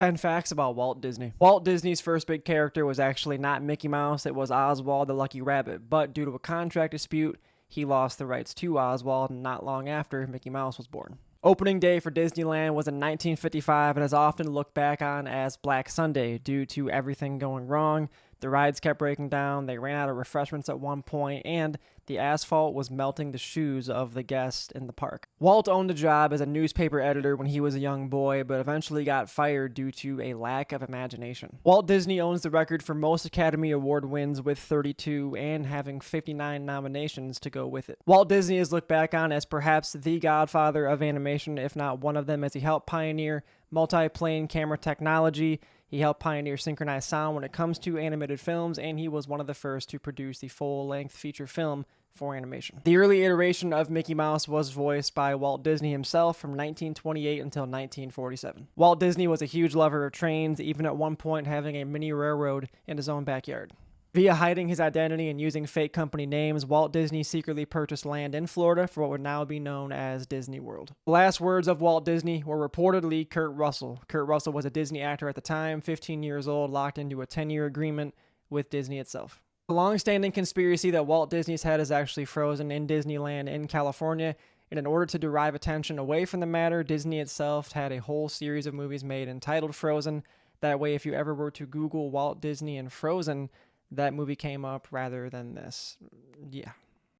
And facts about Walt Disney. Walt Disney's first big character was actually not Mickey Mouse, it was Oswald the Lucky Rabbit, but due to a contract dispute, he lost the rights to Oswald not long after Mickey Mouse was born. Opening day for Disneyland was in 1955 and is often looked back on as Black Sunday due to everything going wrong. The rides kept breaking down, they ran out of refreshments at one point, and the asphalt was melting the shoes of the guests in the park. Walt owned a job as a newspaper editor when he was a young boy, but eventually got fired due to a lack of imagination. Walt Disney owns the record for most Academy Award wins with 32 and having 59 nominations to go with it. Walt Disney is looked back on as perhaps the godfather of animation, if not one of them, as he helped pioneer multi-plane camera technology. He helped pioneer synchronized sound when it comes to animated films, and he was one of the first to produce the full-length feature film for animation. The early iteration of Mickey Mouse was voiced by Walt Disney himself from 1928 until 1947. Walt Disney was a huge lover of trains, even at one point having a mini railroad in his own backyard. Via hiding his identity and using fake company names, Walt Disney secretly purchased land in Florida for what would now be known as Disney World. The last words of Walt Disney were reportedly Kurt Russell. Kurt Russell was a Disney actor at the time, 15 years old, locked into a 10-year agreement with Disney itself. The long-standing conspiracy that Walt Disney's head is actually frozen in Disneyland in California, and in order to derive attention away from the matter, Disney itself had a whole series of movies made entitled Frozen. That way, if you ever were to Google Walt Disney and Frozen, that movie came up rather than this. Yeah.